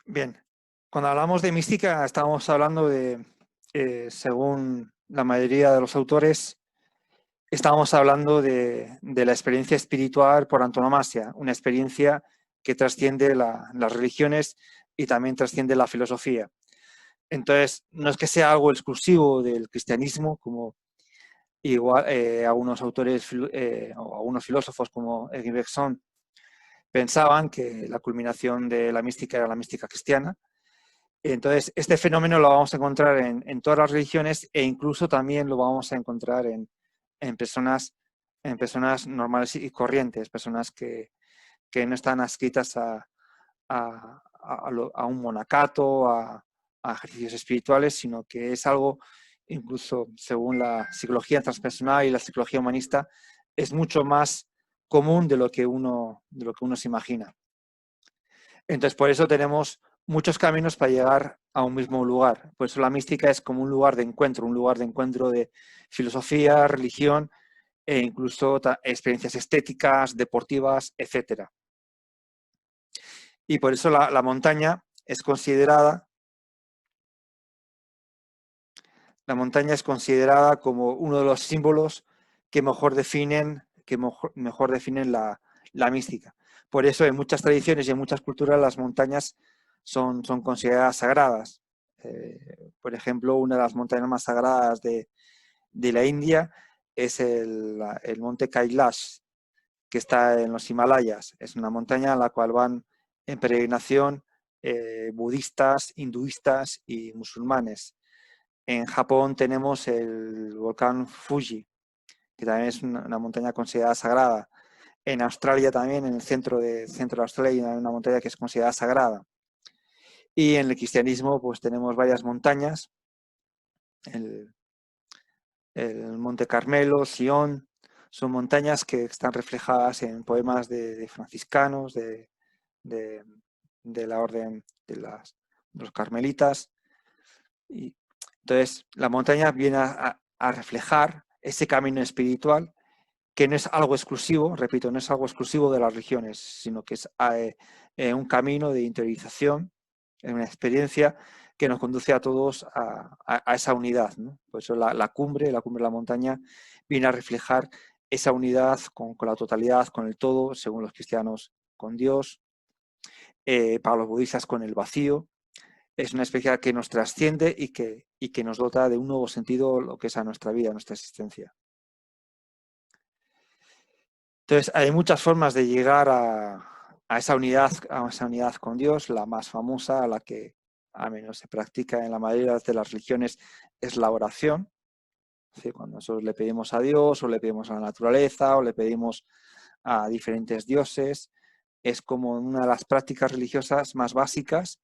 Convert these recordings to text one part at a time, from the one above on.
Bien, cuando hablamos de mística estamos hablando de, según la mayoría de los autores, estamos hablando de la experiencia espiritual por antonomasia, una experiencia que trasciende las religiones y también trasciende la filosofía. Entonces, no es que sea algo exclusivo del cristianismo, como igual algunos autores o algunos filósofos como Edwin Bergson pensaban que la culminación de la mística era la mística cristiana. Entonces, este fenómeno lo vamos a encontrar en todas las religiones e incluso también lo vamos a encontrar en personas, en personas normales y corrientes, personas que no están adscritas a un monacato, a ejercicios espirituales, sino que es algo, incluso según la psicología transpersonal y la psicología humanista, es mucho más común de lo que uno se imagina. Entonces, por eso tenemos muchos caminos para llegar a un mismo lugar. Por eso la mística es como un lugar de encuentro de filosofía, religión e incluso experiencias estéticas, deportivas, etcétera. Y por eso la montaña es considerada, la montaña es considerada como uno de los símbolos que mejor definen la mística. Por eso en muchas tradiciones y en muchas culturas las montañas son consideradas sagradas. Por ejemplo, una de las montañas más sagradas de la India es el monte Kailash, que está en los Himalayas. Es una montaña a la cual van en peregrinación budistas, hinduistas y musulmanes. En Japón tenemos el volcán Fuji, que también es una montaña considerada sagrada. En Australia también, en el centro de Australia, hay una montaña que es considerada sagrada. Y en el cristianismo, pues tenemos varias montañas, el, el Monte Carmelo, Sion, son montañas que están reflejadas en poemas de franciscanos, de, de la orden de los carmelitas. Y entonces, la montaña viene a reflejar ese camino espiritual que no es algo exclusivo, repito, no es algo exclusivo de las religiones, sino que es un camino de interiorización, una experiencia que nos conduce a todos a esa unidad, ¿no? Por eso la cumbre de la montaña, viene a reflejar esa unidad con la totalidad, con el todo, según los cristianos, con Dios, para los budistas con el vacío. Es una experiencia que nos trasciende y que nos dota de un nuevo sentido lo que es a nuestra vida, a nuestra existencia. Entonces, hay muchas formas de llegar a esa unidad con Dios. La más famosa, la que al menos se practica en la mayoría de las religiones, es la oración. Es decir, cuando nosotros le pedimos a Dios, o le pedimos a la naturaleza, o le pedimos a diferentes dioses, es como una de las prácticas religiosas más básicas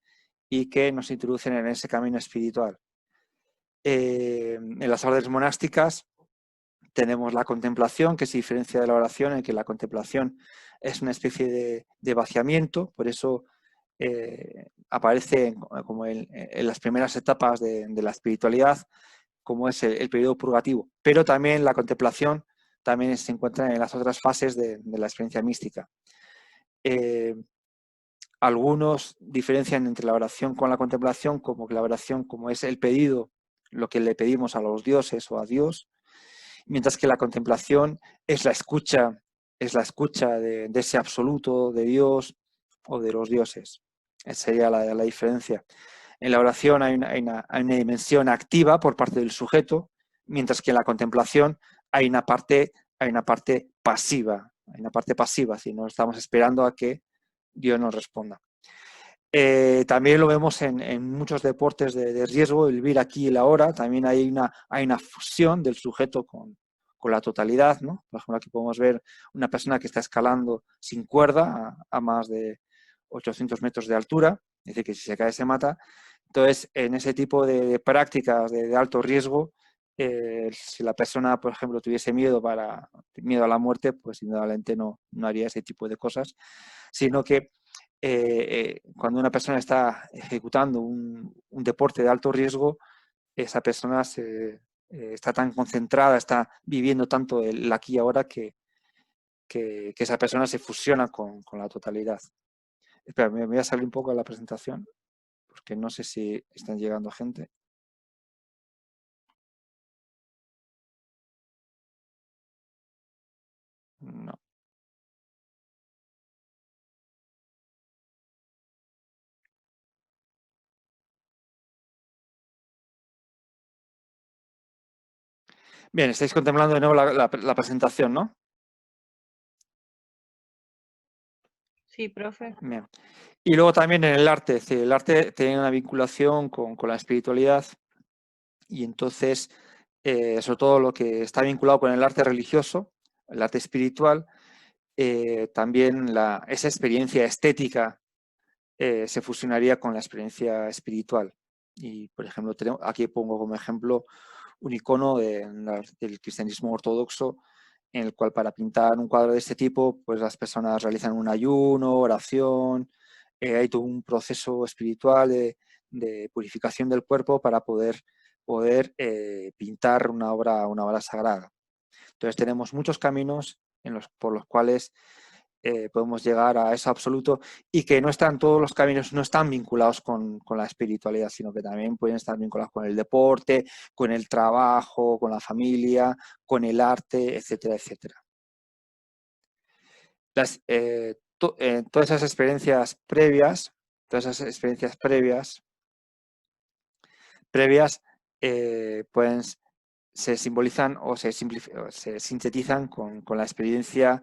y que nos introducen en ese camino espiritual. En las órdenes monásticas tenemos la contemplación, que se diferencia de la oración, en que la contemplación es una especie de vaciamiento, por eso aparece como en las primeras etapas de la espiritualidad, como es el periodo purgativo. Pero también la contemplación también se encuentra en las otras fases de la experiencia mística. Algunos diferencian entre la oración con la contemplación, como que la oración como es el pedido, lo que le pedimos a los dioses o a Dios, mientras que la contemplación es la escucha de ese absoluto de Dios o de los dioses. Esa sería la diferencia. En la oración hay una dimensión activa por parte del sujeto, mientras que en la contemplación hay una parte pasiva. Hay una parte pasiva, si no estamos esperando a que Dios nos responda. También lo vemos en muchos deportes de riesgo, el vivir aquí y el ahora. También hay una fusión del sujeto con la totalidad, ¿no? Por ejemplo, aquí podemos ver una persona que está escalando sin cuerda a más de 800 metros de altura, es decir, que si se cae se mata. Entonces, en ese tipo de prácticas de alto riesgo, si la persona, por ejemplo, tuviese miedo a la muerte, pues indudablemente no haría ese tipo de cosas, sino que cuando una persona está ejecutando un deporte de alto riesgo, esa persona está tan concentrada, está viviendo tanto el aquí y ahora que esa persona se fusiona con la totalidad. Espera, me voy a salir un poco de la presentación. porque no sé si están llegando gente. No. Bien, estáis contemplando de nuevo la presentación, ¿no? Sí, profe. Bien. Y luego también en el arte, es decir, el arte tiene una vinculación con la espiritualidad y entonces, sobre todo lo que está vinculado con el arte religioso, el arte espiritual, también esa experiencia estética se fusionaría con la experiencia espiritual. Y, por ejemplo, aquí pongo como ejemplo un icono del cristianismo ortodoxo, en el cual para pintar un cuadro de este tipo, pues las personas realizan un ayuno, oración, hay todo un proceso espiritual de purificación del cuerpo para poder pintar una obra sagrada. Entonces tenemos muchos caminos por los cuales podemos llegar a eso absoluto y que no están todos los caminos, no están vinculados con la espiritualidad, sino que también pueden estar vinculados con el deporte, con el trabajo, con la familia, con el arte, etcétera, etcétera. Todas esas experiencias previas, pueden, se simbolizan o se sintetizan con la experiencia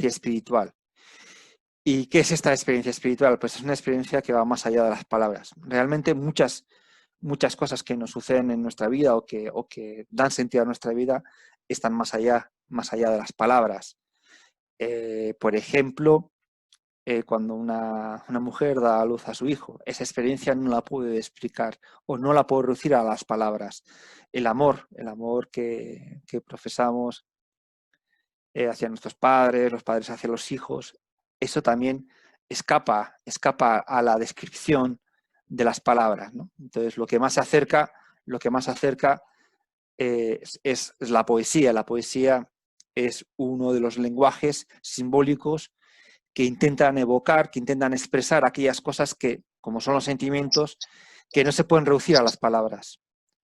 espiritual. ¿Y qué es esta experiencia espiritual? Pues es una experiencia que va más allá de las palabras. Realmente muchas cosas que nos suceden en nuestra vida o que dan sentido a nuestra vida están más allá de las palabras. Por ejemplo, cuando una mujer da a luz a su hijo, esa experiencia no la puede explicar o no la puede reducir a las palabras. El amor que profesamos hacia nuestros padres, los padres hacia los hijos, eso también escapa a la descripción de las palabras, ¿no? Entonces, lo que más se acerca es la poesía. La poesía es uno de los lenguajes simbólicos que intentan evocar, que intentan expresar aquellas cosas que, como son los sentimientos, que no se pueden reducir a las palabras,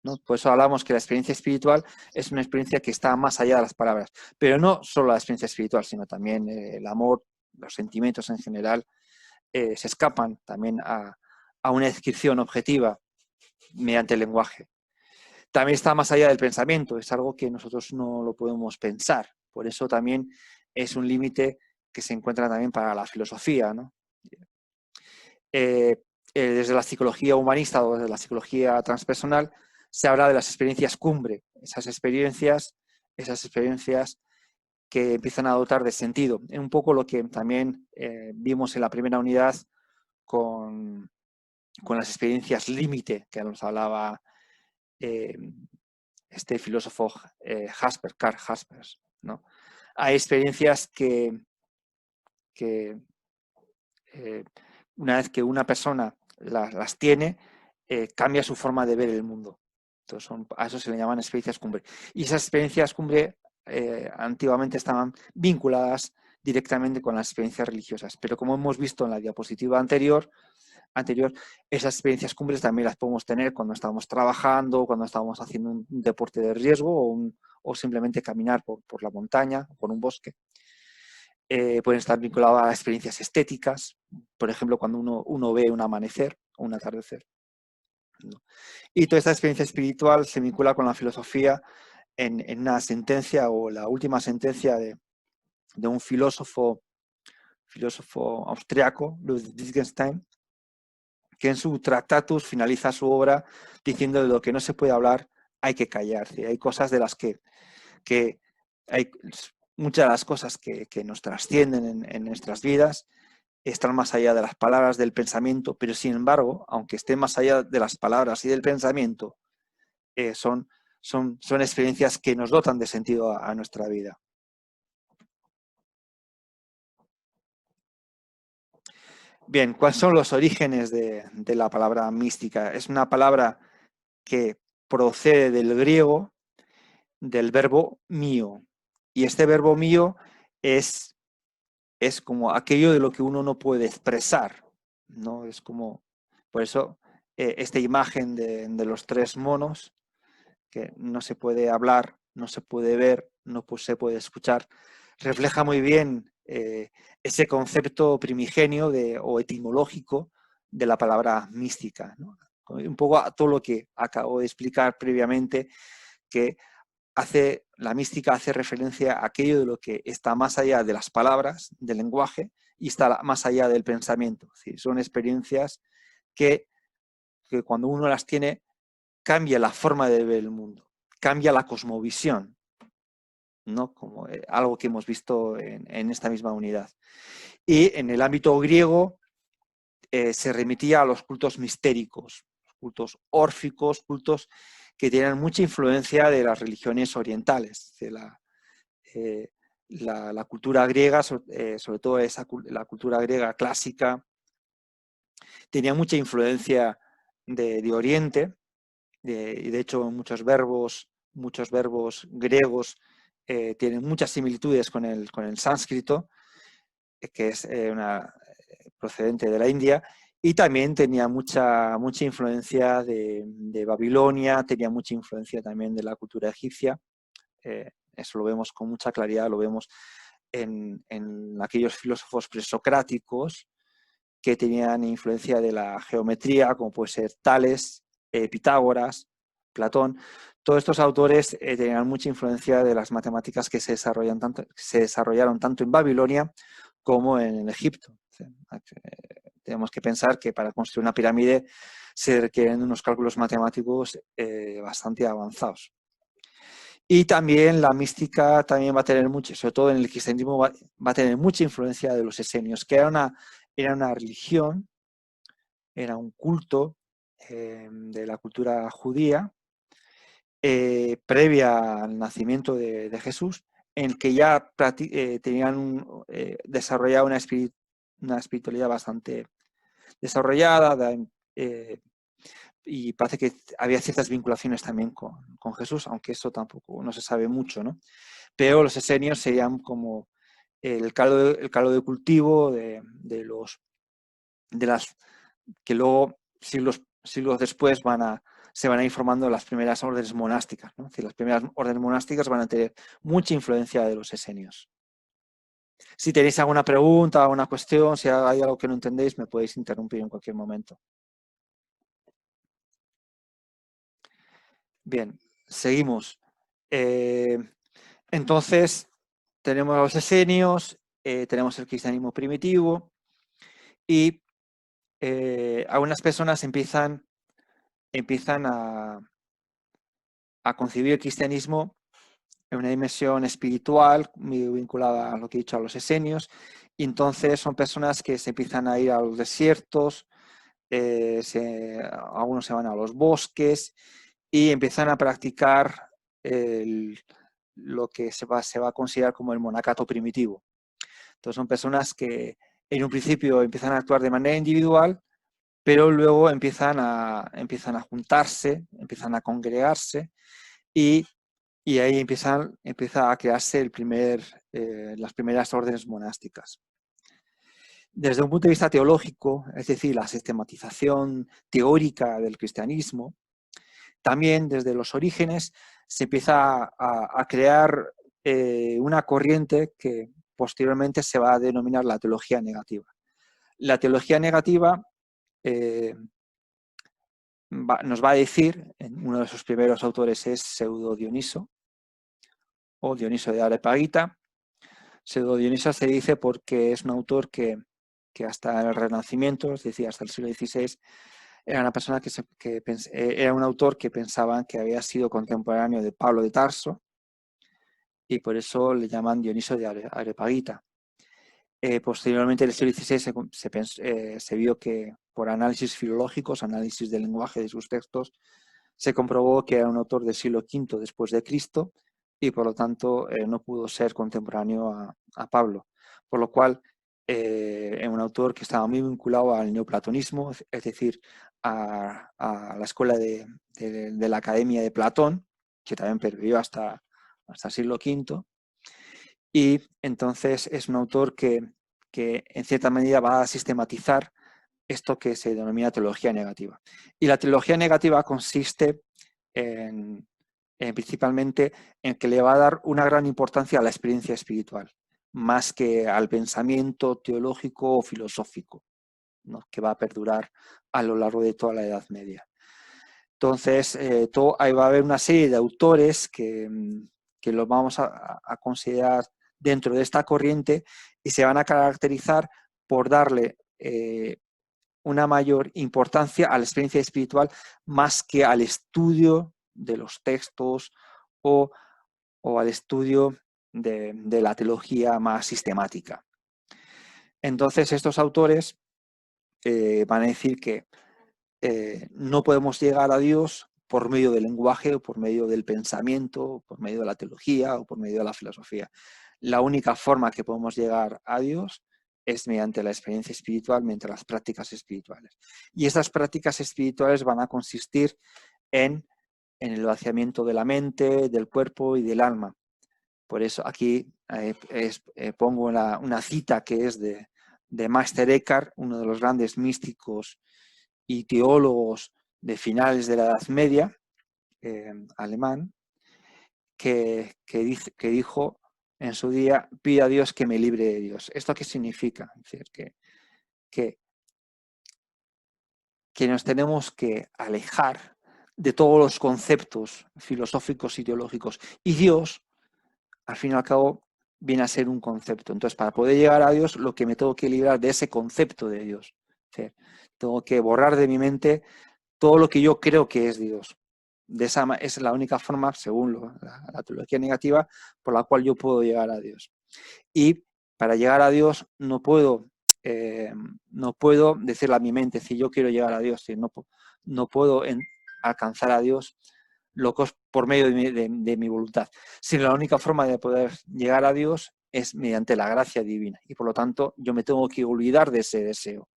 ¿no? Por eso hablamos que la experiencia espiritual es una experiencia que está más allá de las palabras, pero no solo la experiencia espiritual, sino también el amor, los sentimientos en general, se escapan también a una descripción objetiva mediante el lenguaje. También está más allá del pensamiento, es algo que nosotros no lo podemos pensar, por eso también es un límite que se encuentra también para la filosofía, ¿no? Desde la psicología humanista o desde la psicología transpersonal se habla de las experiencias cumbre, esas experiencias que empiezan a dotar de sentido. Es un poco lo que también vimos en la primera unidad con las experiencias límite que nos hablaba este filósofo Karl Jaspers, ¿no? Hay experiencias que una vez que una persona las tiene, cambia su forma de ver el mundo. Entonces a eso se le llaman experiencias cumbre. Y esas experiencias cumbre antiguamente estaban vinculadas directamente con las experiencias religiosas. Pero como hemos visto en la diapositiva anterior, esas experiencias cumbres también las podemos tener cuando estamos trabajando, cuando estamos haciendo un deporte de riesgo o simplemente caminar por la montaña o por un bosque. Pueden estar vinculadas a experiencias estéticas, por ejemplo, cuando uno ve un amanecer o un atardecer, ¿no? Y toda esta experiencia espiritual se vincula con la filosofía en una sentencia o la última sentencia de un filósofo austriaco, Ludwig Wittgenstein, que en su Tractatus finaliza su obra diciendo de lo que no se puede hablar hay que callar. ¿Sí? Hay cosas de las que hay muchas de las cosas que nos trascienden en nuestras vidas están más allá de las palabras, del pensamiento, pero sin embargo, aunque estén más allá de las palabras y del pensamiento, son experiencias que nos dotan de sentido a nuestra vida. Bien, ¿cuáles son los orígenes de la palabra mística? Es una palabra que procede del griego, del verbo mío. Y este verbo mío es como aquello de lo que uno no puede expresar, ¿no? Es como, Por eso, esta imagen de los 3 monos, que no se puede hablar, no se puede ver, no se puede escuchar, refleja muy bien ese concepto primigenio o etimológico de la palabra mística, ¿no? Un poco a todo lo que acabo de explicar previamente, que la mística hace referencia a aquello de lo que está más allá de las palabras, del lenguaje, y está más allá del pensamiento. Es decir, son experiencias que cuando uno las tiene, cambia la forma de ver el mundo, cambia la cosmovisión, ¿no? Como algo que hemos visto en esta misma unidad. Y en el ámbito griego se remitía a los cultos mistéricos, cultos órficos, cultos que tienen mucha influencia de las religiones orientales, de la cultura griega, sobre todo la cultura griega clásica, tenía mucha influencia de Oriente, y de hecho muchos verbos griegos tienen muchas similitudes con el sánscrito, que es procedente de la India, y también tenía mucha influencia de Babilonia, tenía mucha influencia también de la cultura egipcia. Eso lo vemos con mucha claridad, lo vemos en aquellos filósofos presocráticos que tenían influencia de la geometría, como puede ser Tales, Pitágoras, Platón. Todos estos autores tenían mucha influencia de las matemáticas que se desarrollaron tanto en Babilonia como en Egipto. Tenemos que pensar que para construir una pirámide se requieren unos cálculos matemáticos bastante avanzados. Y también la mística también va a tener mucho, sobre todo en el cristianismo, va a tener mucha influencia de los esenios, que era una religión, era un culto de la cultura judía, previa al nacimiento de Jesús, en el que ya tenían desarrollado una espiritualidad bastante desarrollada, y parece que había ciertas vinculaciones también con Jesús, aunque eso tampoco no se sabe mucho, ¿no? Pero los esenios serían como el caldo de cultivo de las que luego siglos después se van a ir formando las primeras órdenes monásticas, ¿no? Es decir, las primeras órdenes monásticas van a tener mucha influencia de los esenios. Si tenéis alguna pregunta, alguna cuestión, si hay algo que no entendéis, me podéis interrumpir en cualquier momento. Bien, seguimos. Entonces, tenemos a los esenios, tenemos el cristianismo primitivo, y algunas personas empiezan a concebir el cristianismo en una dimensión espiritual muy vinculada a lo que he dicho, a los esenios, y entonces son personas que se empiezan a ir a los desiertos, algunos se van a los bosques y empiezan a practicar lo que se va a considerar como el monacato primitivo. Entonces son personas que en un principio empiezan a actuar de manera individual, pero luego empiezan a juntarse, empiezan a congregarse, y ahí empieza a crearse las primeras órdenes monásticas. Desde un punto de vista teológico, es decir, la sistematización teórica del cristianismo, también desde los orígenes se empieza a crear una corriente que posteriormente se va a denominar la teología negativa. La teología negativa nos va a decir, uno de sus primeros autores es Pseudo Dioniso, o Dioniso de Areopagita. Pseudo Dioniso se dice porque es un autor que hasta el Renacimiento, es decir, hasta el siglo XVI, era una persona era un autor que pensaban que había sido contemporáneo de Pablo de Tarso, y por eso le llaman Dioniso de Areopagita. Posteriormente, en el siglo XVI, se vio que por análisis filológicos, análisis del lenguaje de sus textos, se comprobó que era un autor del siglo V después de Cristo, y por lo tanto no pudo ser contemporáneo a Pablo. Por lo cual, es un autor que estaba muy vinculado al neoplatonismo, es decir, a la escuela de la Academia de Platón, que también pervivió hasta el siglo V. Y entonces es un autor que en cierta medida va a sistematizar esto que se denomina teología negativa. Y la teología negativa consiste principalmente en que le va a dar una gran importancia a la experiencia espiritual, más que al pensamiento teológico o filosófico, ¿no?, que va a perdurar a lo largo de toda la Edad Media. Entonces, ahí va a haber una serie de autores que los vamos a considerar dentro de esta corriente y se van a caracterizar por darle una mayor importancia a la experiencia espiritual más que al estudio de los textos o al estudio de la teología más sistemática. Entonces, estos autores van a decir que no podemos llegar a Dios por medio del lenguaje o por medio del pensamiento, por medio de la teología o por medio de la filosofía. La única forma que podemos llegar a Dios es mediante la experiencia espiritual, mediante las prácticas espirituales. Y estas prácticas espirituales van a consistir en el vaciamiento de la mente, del cuerpo y del alma. Por eso aquí pongo una cita que es de Meister Eckhart, uno de los grandes místicos y teólogos de finales de la Edad Media, alemán, que dijo en su día: pide a Dios que me libre de Dios. ¿Esto qué significa? Es decir, que nos tenemos que alejar de todos los conceptos filosóficos y teológicos. Y Dios, al fin y al cabo, viene a ser un concepto. Entonces, para poder llegar a Dios, lo que me tengo que librar de ese concepto de Dios. Es decir, tengo que borrar de mi mente todo lo que yo creo que es Dios. Es la única forma, según la teología negativa, por la cual yo puedo llegar a Dios. Y para llegar a Dios no puedo decirle a mi mente, si yo quiero llegar a Dios, si no puedo alcanzar a Dios locos por medio de mi voluntad, sino la única forma de poder llegar a Dios es mediante la gracia divina. Y por lo tanto, yo me tengo que olvidar de ese deseo.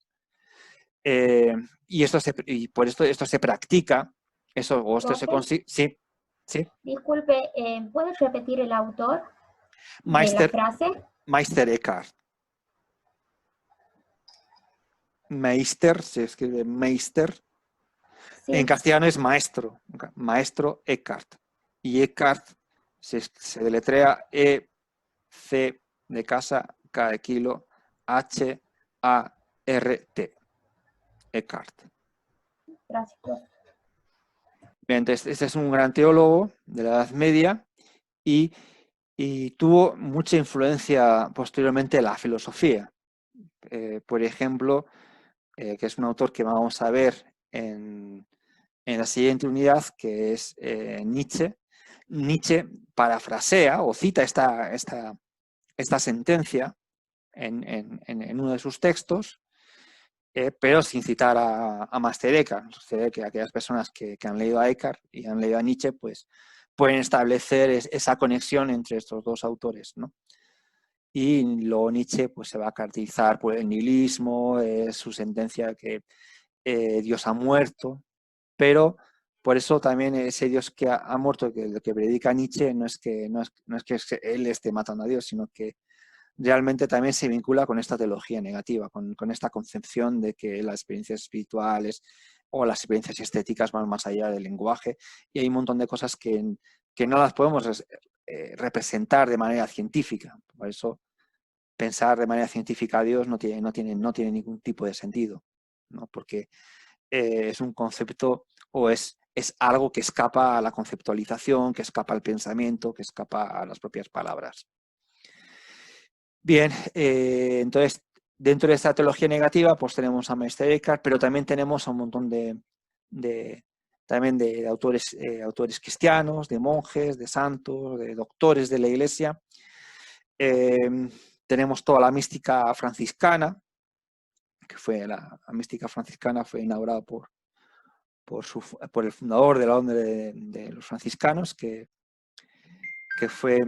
Y por esto se practica, esto se consigue. Sí, sí. Disculpe, ¿puedes repetir el autor de la frase? Meister Eckhart. Meister, se escribe Meister. Sí. En castellano es maestro, maestro Eckhart. Y Eckhart se deletrea E-C de casa, K de kilo, H-A-R-T. Eckhart. Gracias. Bien, entonces, este es un gran teólogo de la Edad Media y tuvo mucha influencia posteriormente en la filosofía. Por ejemplo, que es un autor que vamos a ver en la siguiente unidad, que es Nietzsche. Nietzsche parafrasea o cita esta sentencia en uno de sus textos, pero sin citar a Meister Eckhart. Sucede que aquellas personas que han leído a Eckhart y han leído a Nietzsche, pues pueden establecer esa conexión entre estos dos autores, ¿no? Y luego Nietzsche pues, se va a caracterizar por el nihilismo, su sentencia que Dios ha muerto, pero por eso también ese Dios que ha muerto, que predica Nietzsche, no es que él esté matando a Dios, sino que realmente también se vincula con esta teología negativa, con esta concepción de que las experiencias espirituales o las experiencias estéticas van más allá del lenguaje, y hay un montón de cosas que no las podemos representar de manera científica. Por eso pensar de manera científica a Dios no tiene ningún tipo de sentido, ¿no? Porque es un concepto o es algo que escapa a la conceptualización, que escapa al pensamiento, que escapa a las propias palabras. Bien, entonces, dentro de esta teología negativa, pues tenemos a Meister Eckhart, pero también tenemos a un montón de autores cristianos, de monjes, de santos, de doctores de la Iglesia. Tenemos toda la mística franciscana, que fue la mística franciscana fue inaugurada por el fundador de la orden de los franciscanos, que fue,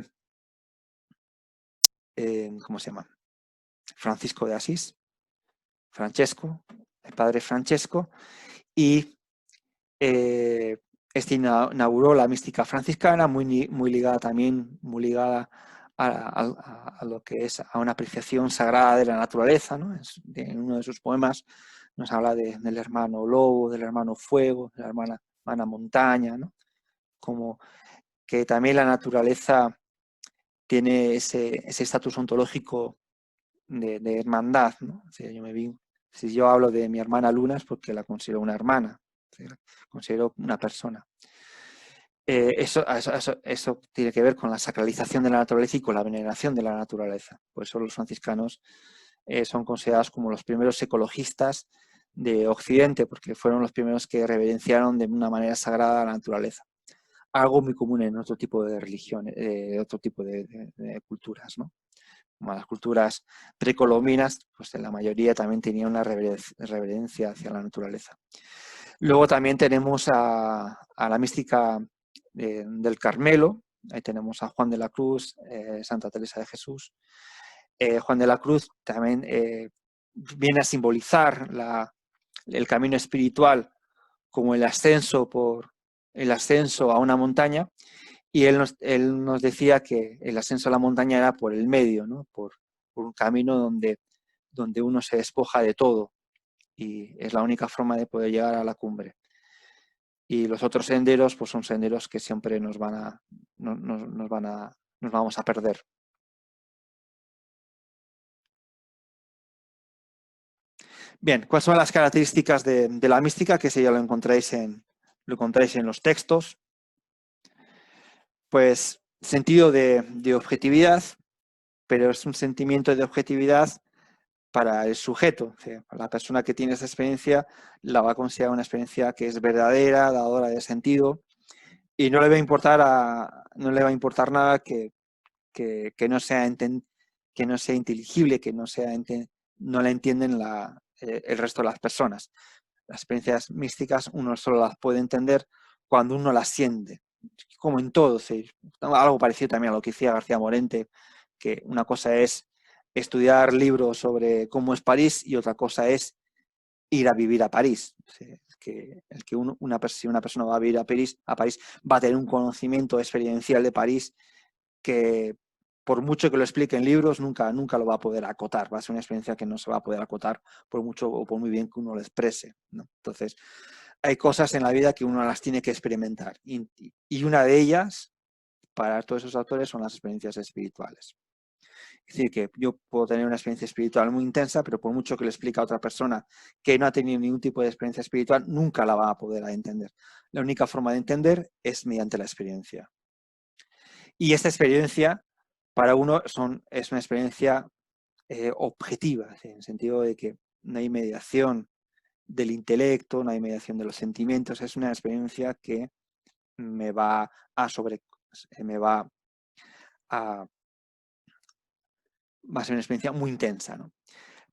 ¿cómo se llama? Francisco de Asís, Francesco, el padre Francesco, y este inauguró la mística franciscana, muy ligada a lo que es a una apreciación sagrada de la naturaleza, ¿no? En uno de sus poemas nos habla del hermano lobo, del hermano fuego, de la hermana montaña, ¿no? Como que también la naturaleza tiene ese estatus ontológico de hermandad, ¿no? O sea, si yo hablo de mi hermana Luna es porque la considero una hermana, o sea, la considero una persona. Eso tiene que ver con la sacralización de la naturaleza y con la veneración de la naturaleza. Por eso los franciscanos son considerados como los primeros ecologistas de Occidente, porque fueron los primeros que reverenciaron de una manera sagrada la naturaleza. Algo muy común en otro tipo de religiones, otro tipo de culturas, ¿no? Como las culturas precolombinas, pues en la mayoría también tenían una reverencia hacia la naturaleza. Luego también tenemos a la mística del Carmelo, ahí tenemos a Juan de la Cruz, Santa Teresa de Jesús. Juan de la Cruz también viene a simbolizar el camino espiritual como el ascenso a una montaña, y él nos decía que el ascenso a la montaña era por el medio, ¿no? por un camino donde uno se despoja de todo, y es la única forma de poder llegar a la cumbre. Y los otros senderos, pues son senderos que siempre nos vamos a perder. Bien, ¿cuáles son las características de la mística? Que si ya lo encontráis en los textos. Pues sentido de objetividad, pero es un sentimiento de objetividad para el sujeto. O sea, la persona que tiene esa experiencia la va a considerar una experiencia que es verdadera, dadora de sentido, y no le va a importar nada que no sea inteligible, que no la entienden el resto de las personas. Las experiencias místicas uno solo las puede entender cuando uno las siente, como en todo. Algo parecido también a lo que decía García Morente, que una cosa es estudiar libros sobre cómo es París y otra cosa es ir a vivir a París. Si una persona va a vivir a París va a tener un conocimiento experiencial de París que, por mucho que lo explique en libros, nunca lo va a poder acotar. Va a ser una experiencia que no se va a poder acotar por mucho o por muy bien que uno lo exprese, ¿no? Entonces, hay cosas en la vida que uno las tiene que experimentar. Y una de ellas, para todos esos autores, son las experiencias espirituales. Es decir, que yo puedo tener una experiencia espiritual muy intensa, pero por mucho que le explique a otra persona que no ha tenido ningún tipo de experiencia espiritual, nunca la va a poder entender. La única forma de entender es mediante la experiencia. Y esta experiencia, para uno, es una experiencia objetiva, en el sentido de que no hay mediación del intelecto, no hay mediación de los sentimientos, es una experiencia que me va a ser una experiencia muy intensa, ¿no?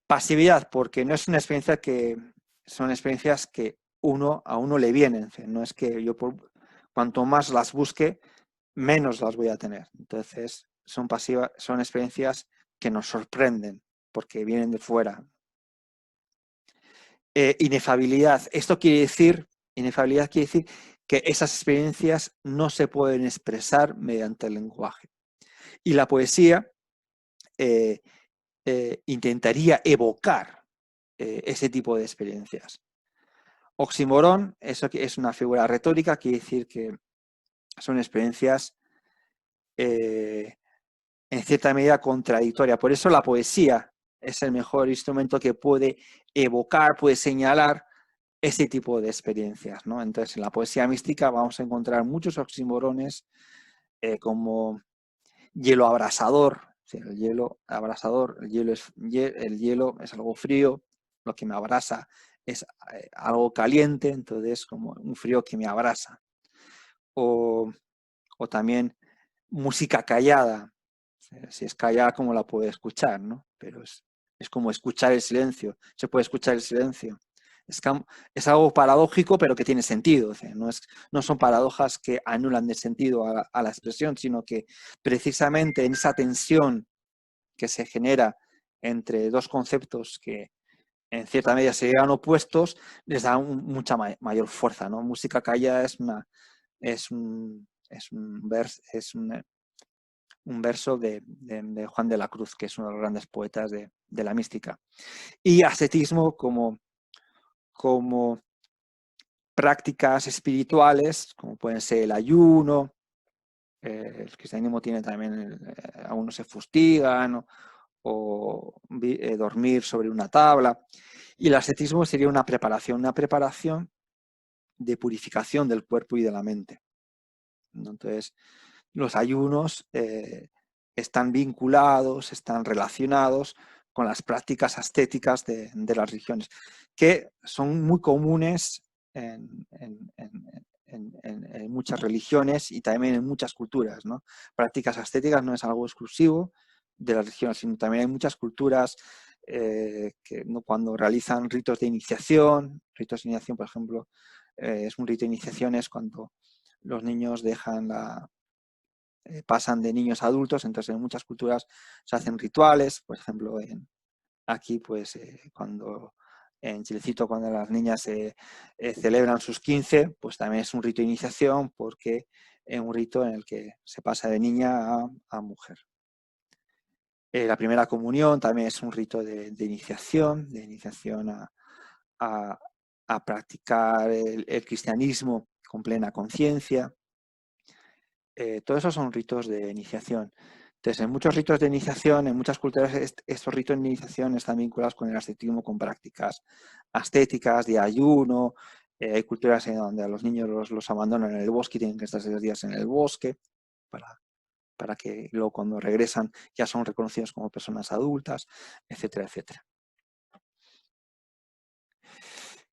Pasividad, porque no es una experiencia son experiencias que a uno le vienen, no es que cuanto más las busque, menos las voy a tener. Entonces, son experiencias que nos sorprenden porque vienen de fuera. Inefabilidad. Inefabilidad quiere decir que esas experiencias no se pueden expresar mediante el lenguaje. Y la poesía intentaría evocar ese tipo de experiencias. Oxímoron, eso es una figura retórica, quiere decir que son experiencias en cierta medida contradictorias. Por eso la poesía es el mejor instrumento que puede evocar, puede señalar ese tipo de experiencias, ¿no? Entonces, en la poesía mística vamos a encontrar muchos oxímorones como hielo abrasador. El hielo abrasador, el hielo es algo frío, lo que me abrasa es algo caliente, entonces como un frío que me abrasa. O también música callada. Si es callada, ¿cómo la puede escuchar, ¿no? Pero es como escuchar el silencio. Se puede escuchar el silencio. Es algo paradójico, pero que tiene sentido. O sea, no son paradojas que anulan de sentido a la expresión, sino que precisamente en esa tensión que se genera entre dos conceptos que en cierta medida se llegan opuestos, les da mucha mayor fuerza, ¿no? Música callada es un un verso de Juan de la Cruz, que es uno de los grandes poetas de la mística. Y ascetismo como prácticas espirituales, como pueden ser el ayuno. El cristianismo tiene también, algunos se fustigan o dormir sobre una tabla. Y el ascetismo sería una preparación de purificación del cuerpo y de la mente. Entonces, los ayunos están vinculados, están relacionados con las prácticas ascéticas de las religiones, que son muy comunes en muchas religiones y también en muchas culturas, ¿no? Prácticas ascéticas no es algo exclusivo de las religiones, sino también hay muchas culturas que cuando realizan ritos de iniciación, por ejemplo, es un rito de iniciación es cuando los niños pasan de niños a adultos, entonces en muchas culturas se hacen rituales, por ejemplo, aquí pues cuando en Chilecito cuando las niñas celebran sus 15, pues también es un rito de iniciación porque es un rito en el que se pasa de niña a mujer. La primera comunión también es un rito de iniciación a practicar el cristianismo con plena conciencia. Todos esos son ritos de iniciación. Entonces, en muchos ritos de iniciación, en muchas culturas, estos ritos de iniciación están vinculados con el ascetismo, con prácticas ascéticas, de ayuno. Hay culturas en donde a los niños los abandonan en el bosque y tienen que estar 6 días en el bosque para que luego cuando regresan ya son reconocidos como personas adultas, etcétera, etcétera.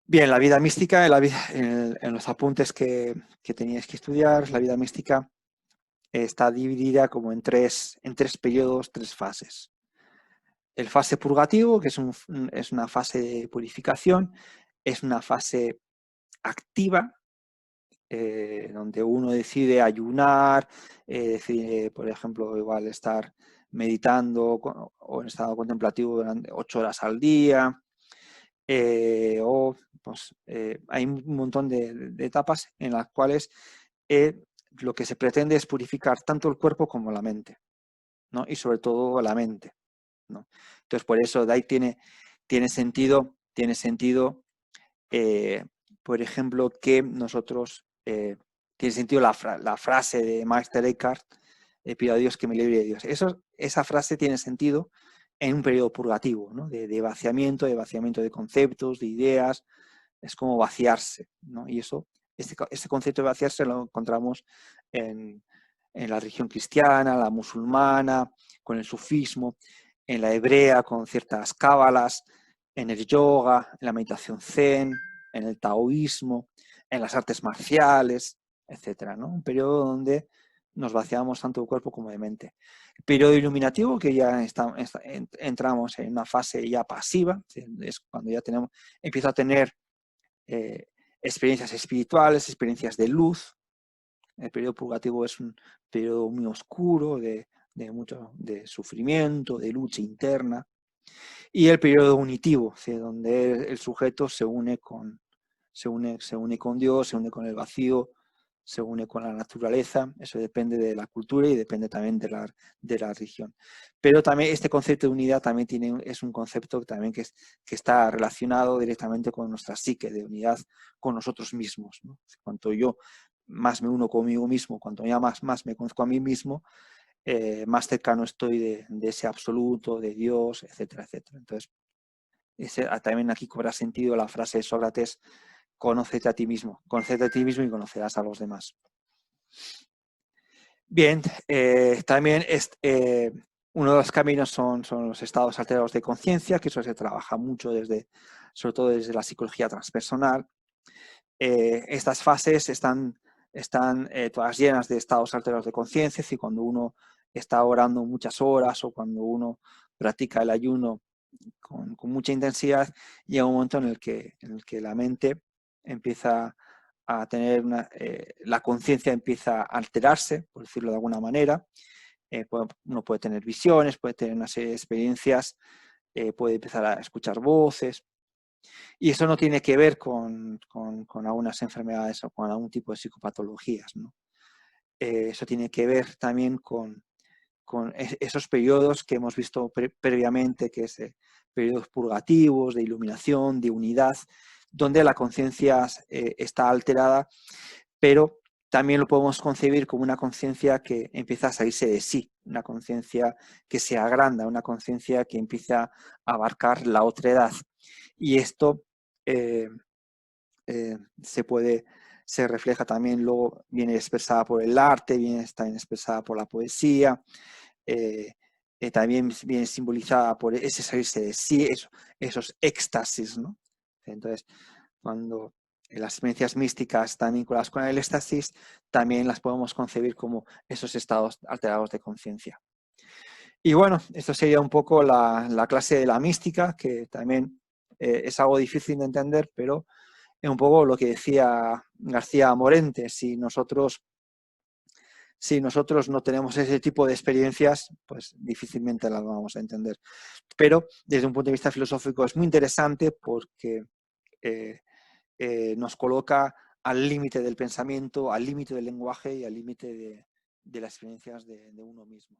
Bien, la vida mística, en los apuntes que teníais que estudiar, la vida mística está dividida como en tres periodos, 3 fases. El fase purgativo, que es una fase de purificación, es una fase activa, donde uno decide ayunar, decide, por ejemplo, igual estar meditando o en estado contemplativo durante 8 horas al día, hay un montón de etapas en las cuales lo que se pretende es purificar tanto el cuerpo como la mente, ¿no? Y sobre todo la mente, ¿no? Entonces, por eso de ahí tiene sentido, por ejemplo, que nosotros, tiene sentido la frase de Meister Eckhart, pido a Dios que me libre de Dios. Esa frase tiene sentido en un periodo purgativo, ¿no? de vaciamiento de conceptos, de ideas, es como vaciarse, ¿no? Y este concepto de vaciarse lo encontramos en la religión cristiana, la musulmana, con el sufismo, en la hebrea con ciertas cábalas, en el yoga, en la meditación zen, en el taoísmo, en las artes marciales, etcétera, ¿no? Un periodo donde nos vaciamos tanto de cuerpo como de mente. El periodo iluminativo, que ya entramos en una fase ya pasiva, es cuando ya empiezo a tener experiencias espirituales, experiencias de luz. El periodo purgativo es un periodo muy oscuro, de de sufrimiento, de lucha interna. Y el periodo unitivo, donde el sujeto se une con Dios, se une con el vacío, se une con la naturaleza. Eso depende de la cultura y depende también de la religión. Pero también este concepto de unidad también es un concepto también que está relacionado directamente con nuestra psique, de unidad con nosotros mismos, ¿no? Cuanto yo más me uno conmigo mismo, cuanto ya más me conozco a mí mismo, más cercano estoy de ese absoluto, de Dios, etcétera, etcétera. Entonces, también aquí cobra sentido la frase de Sócrates: conócete a ti mismo y conocerás a los demás. Bien, también uno de los caminos son los estados alterados de conciencia, que eso se trabaja mucho sobre todo desde la psicología transpersonal. Estas fases están todas llenas de estados alterados de conciencia, es decir, cuando uno está orando muchas horas o cuando uno practica el ayuno con mucha intensidad, llega un momento en el que la mente empieza a tener la conciencia empieza a alterarse, por decirlo de alguna manera. Uno puede tener visiones, puede tener una serie de experiencias, puede empezar a escuchar voces. Y eso no tiene que ver con algunas enfermedades o con algún tipo de psicopatologías, ¿no? Eso tiene que ver también con esos periodos que hemos visto previamente, que es periodos purgativos, de iluminación, de unidad, donde la conciencia está alterada, pero también lo podemos concebir como una conciencia que empieza a salirse de sí, una conciencia que se agranda, una conciencia que empieza a abarcar la otredad. Y esto se refleja también, luego viene expresada por el arte, viene también expresada por la poesía, también viene simbolizada por ese salirse de sí, esos éxtasis, ¿no? Entonces, cuando las experiencias místicas están vinculadas con el éxtasis, también las podemos concebir como esos estados alterados de conciencia. Y bueno, esto sería un poco la clase de la mística, que también es algo difícil de entender, pero es un poco lo que decía García Morente: si nosotros no tenemos ese tipo de experiencias, pues difícilmente las vamos a entender. Pero desde un punto de vista filosófico es muy interesante porque nos coloca al límite del pensamiento, al límite del lenguaje y al límite de las experiencias de uno mismo.